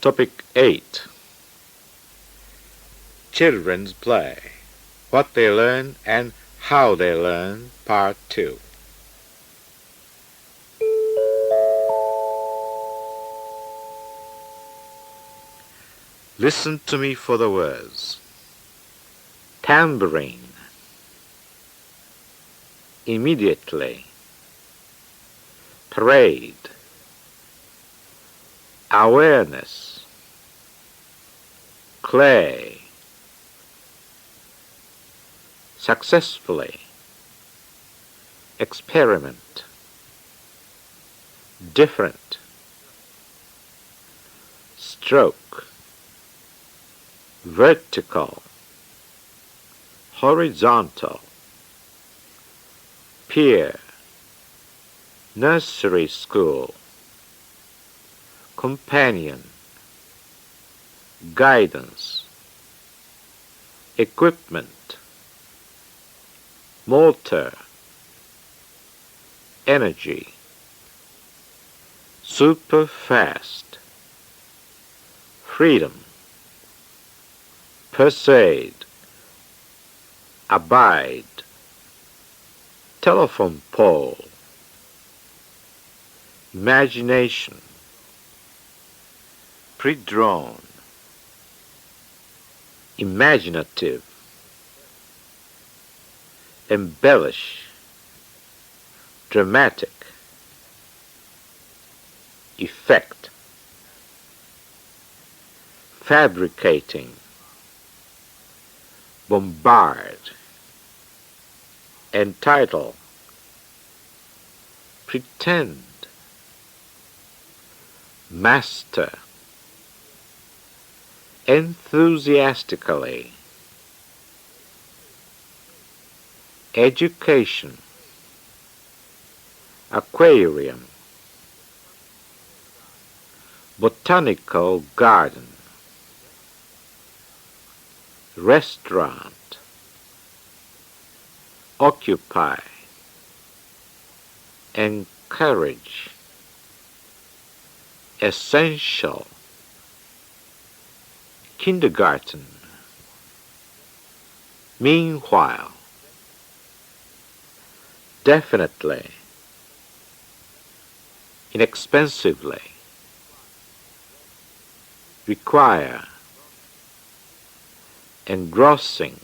Topic 8. Children's Play. What they learn and how they learn, Part 2. Listen to me for the words. Tambourine. Immediately. Parade. Awareness. Clay. Successfully. Experiment. Different. Stroke. Vertical. Horizontal. Peer. Nursery school. Companion. Guidance. Equipment. Motor. Energy. Super fast. Freedom. Persuade. Abide. Telephone pole. Imagination. Pre-drawn. Imaginative. Embellish. Dramatic. Effect. Fabricating. Bombard. Entitle. Pretend. Master. Enthusiastically. Education. Aquarium. Botanical garden. Restaurant. Occupy. Encourage. Essential. Kindergarten. Meanwhile. Definitely. Inexpensively. Require. Engrossing.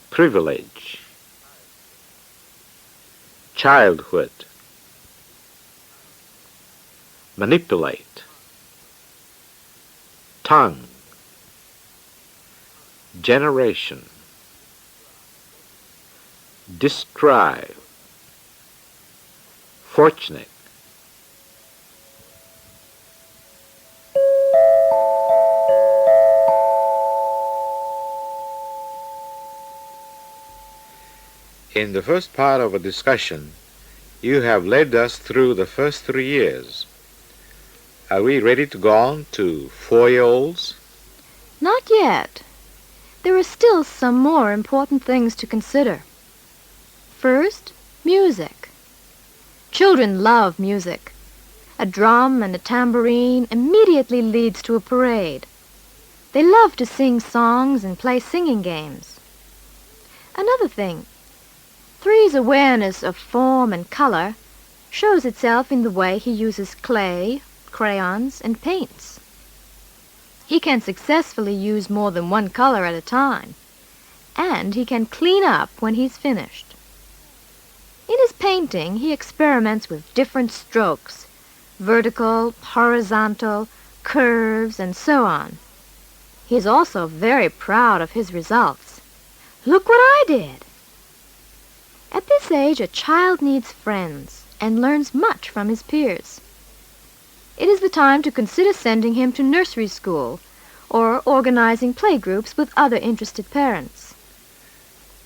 Privilege. Childhood. Manipulate. Tongue. Generation. Describe. Fortunate. In the first part of a discussion, you have led us through the first 3 years. Are we ready to go on to 4-year-olds? Not yet. There are still some more important things to consider. First, music. Children love music. A drum and a tambourine immediately leads to a parade. They love to sing songs and play singing games. Another thing, 3's awareness of form and color shows itself in the way he uses clay, crayons, and paints. He can successfully use more than one color at a time, and he can clean up when he's finished. In his painting, he experiments with different strokes, vertical, horizontal, curves, and so on. He is also very proud of his results. Look what I did! At this age, a child needs friends and learns much from his peers. It is the time to consider sending him to nursery school or organizing playgroups with other interested parents.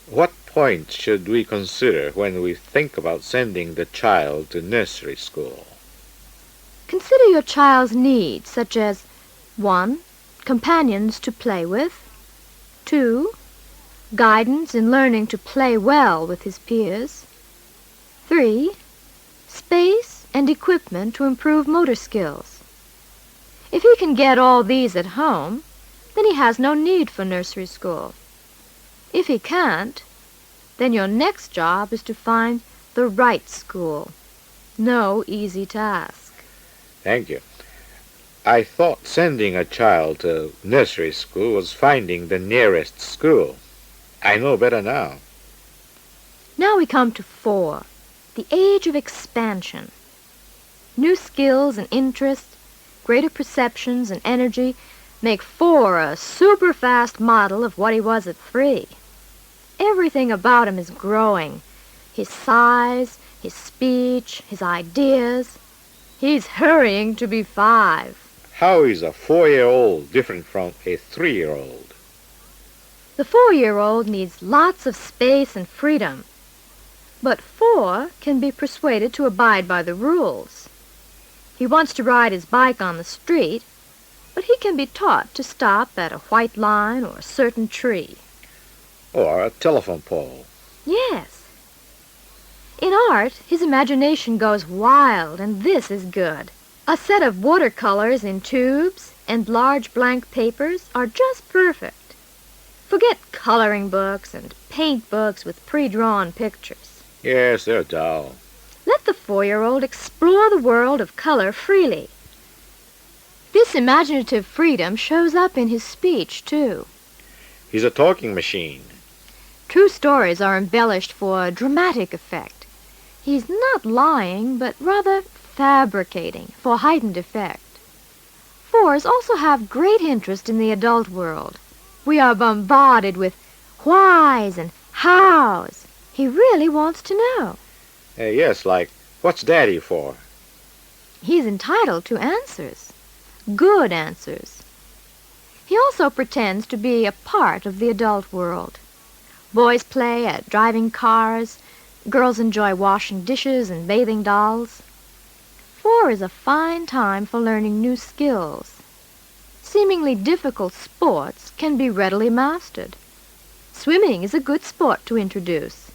What points should we consider when we think about sending the child to nursery school? Consider your child's needs, such as 1. Companions to play with, 2. Guidance in learning to play well with his peers, 3. Space and equipment to improve motor skills, If he can get all these at home, then he has no need for nursery school. If he can't, then your next job is to find the right school. No easy task. Thank you. I thought sending a child to nursery school was finding the nearest school. I know better now. Now we come to 4, the age of expansion. New skills and interests, greater perceptions and energy make 4 a super-fast model of what he was at 3. Everything about him is growing. His size, his speech, his ideas. He's hurrying to be 5. How is a 4-year-old different from a 3-year-old? The 4-year-old needs lots of space and freedom. But 4 can be persuaded to abide by the rules. He wants to ride his bike on the street, but he can be taught to stop at a white line or a certain tree. Or a telephone pole. Yes. In art, his imagination goes wild, and this is good. A set of watercolors in tubes and large blank papers are just perfect. Forget coloring books and paint books with pre-drawn pictures. Yes, they're dull. Let the 4-year-old explore the world of color freely. This imaginative freedom shows up in his speech, too. He's a talking machine. True stories are embellished for dramatic effect. He's not lying, but rather fabricating for heightened effect. 4s also have great interest in the adult world. We are bombarded with whys and hows. He really wants to know. Yes, like, what's Daddy for? He's entitled to answers. Good answers. He also pretends to be a part of the adult world. Boys play at driving cars. Girls enjoy washing dishes and bathing dolls. 4 is a fine time for learning new skills. Seemingly difficult sports can be readily mastered. Swimming is a good sport to introduce.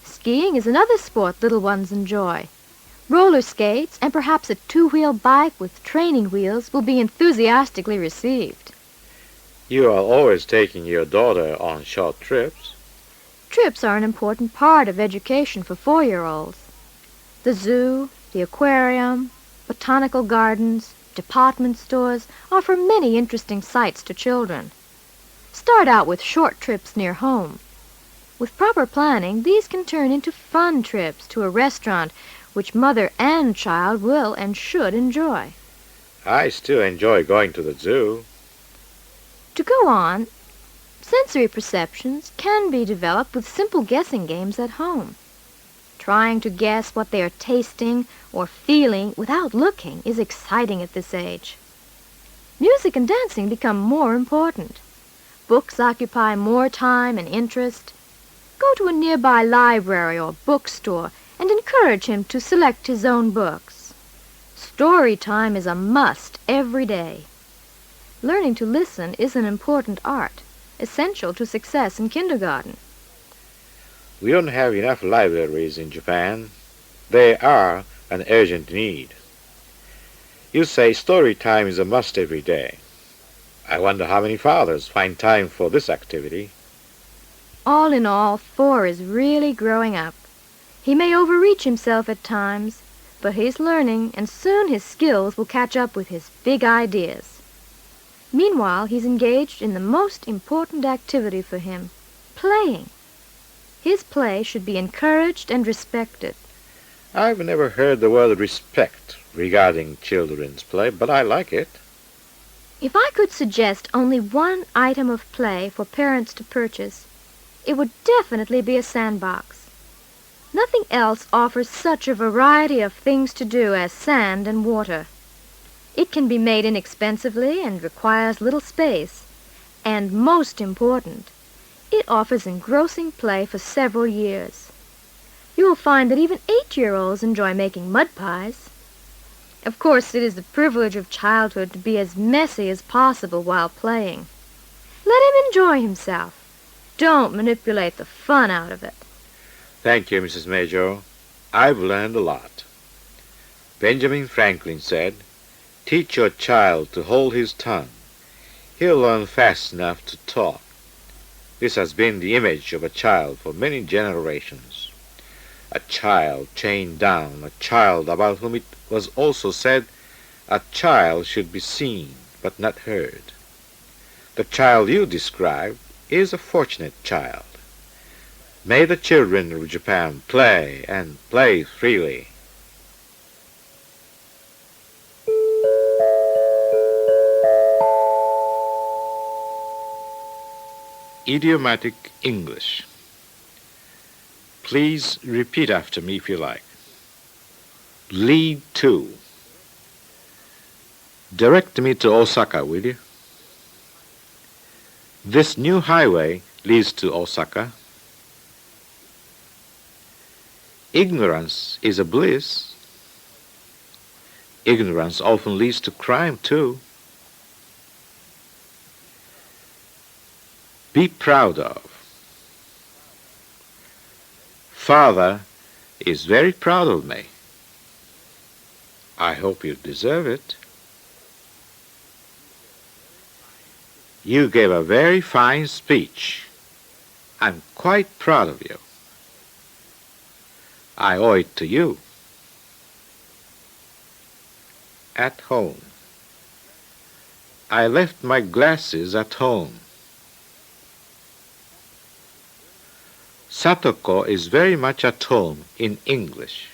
Skiing is another sport little ones enjoy. Roller skates and perhaps a 2-wheel bike with training wheels will be enthusiastically received. You are always taking your daughter on short trips. Trips are an important part of education for 4-year-olds. The zoo, the aquarium, botanical gardens, department stores offer many interesting sights to children. Start out with short trips near home. With proper planning, these can turn into fun trips to a restaurant which mother and child will and should enjoy. I still enjoy going to the zoo. To go on, sensory perceptions can be developed with simple guessing games at home. Trying to guess what they are tasting or feeling without looking is exciting at this age. Music and dancing become more important. Books occupy more time and interest. Go to a nearby library or bookstore and encourage him to select his own books. Story time is a must every day. Learning to listen is an important art, essential to success in kindergarten. We don't have enough libraries in Japan. They are an urgent need. You say story time is a must every day. I wonder how many fathers find time for this activity. All in all, 4 is really growing up. He may overreach himself at times, but he's learning, and soon his skills will catch up with his big ideas. Meanwhile, he's engaged in the most important activity for him, playing. His play should be encouraged and respected. I've never heard the word respect regarding children's play, but I like it. If I could suggest only one item of play for parents to purchase, it would definitely be a sandbox. Nothing else offers such a variety of things to do as sand and water. It can be made inexpensively and requires little space. And most important, it offers engrossing play for several years. You will find that even 8-year-olds enjoy making mud pies. Of course, it is the privilege of childhood to be as messy as possible while playing. Let him enjoy himself. Don't manipulate the fun out of it. Thank you, Mrs. Major. I've learned a lot. Benjamin Franklin said, Teach your child to hold his tongue. He'll learn fast enough to talk. This has been the image of a child for many generations. A child chained down, a child about whom it was also said, a child should be seen but not heard. The child you describe is a fortunate child. May the children of Japan play and play freely. Idiomatic English. Please repeat after me if you like. Lead to. Direct me to Osaka, will you? This new highway leads to Osaka. Ignorance is a bliss. Ignorance often leads to crime too. Be proud of. Father is very proud of me. I hope you deserve it. You gave a very fine speech. I'm quite proud of you. I owe it to you. At home. I left my glasses at home. Satoko is very much at home in English.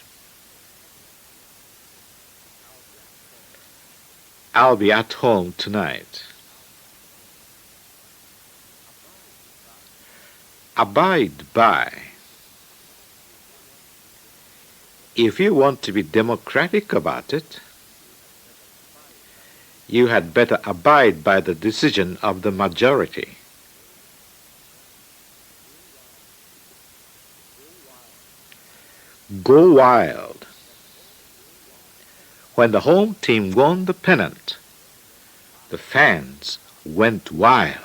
I'll be at home tonight. Abide by. If you want to be democratic about it, you had better abide by the decision of the majority. Go wild. When the home team won the pennant, the fans went wild.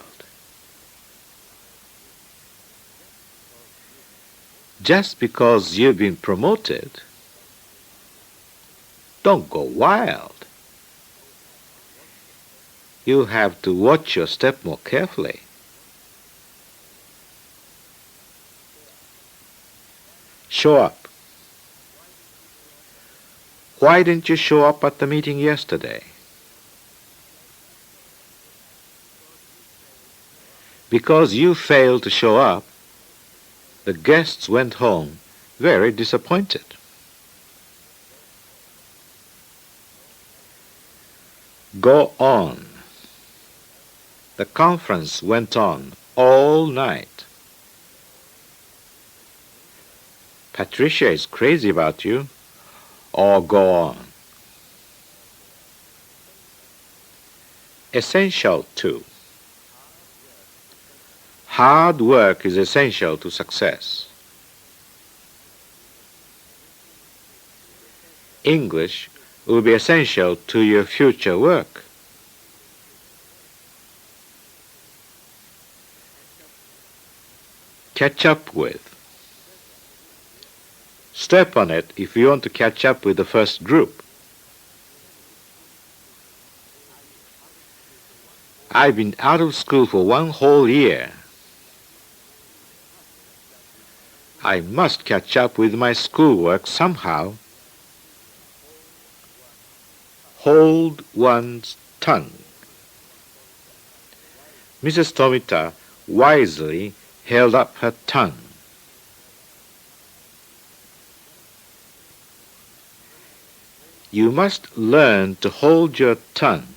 Just because you've been promoted, don't go wild. You have to watch your step more carefully. Show up. Why didn't you show up at the meeting yesterday? Because you failed to show up, the guests went home very disappointed. Go on. The conference went on all night. Patricia is crazy about you. Or go on. Essential to. Hard work is essential to success. English will be essential to your future work. Catch up with. Step on it if you want to catch up with the first group. I've been out of school for 1 whole year. I must catch up with my schoolwork somehow. Hold one's tongue. Mrs. Tomita wisely held up her tongue. You must learn to hold your tongue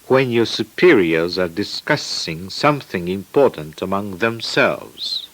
when your superiors are discussing something important among themselves.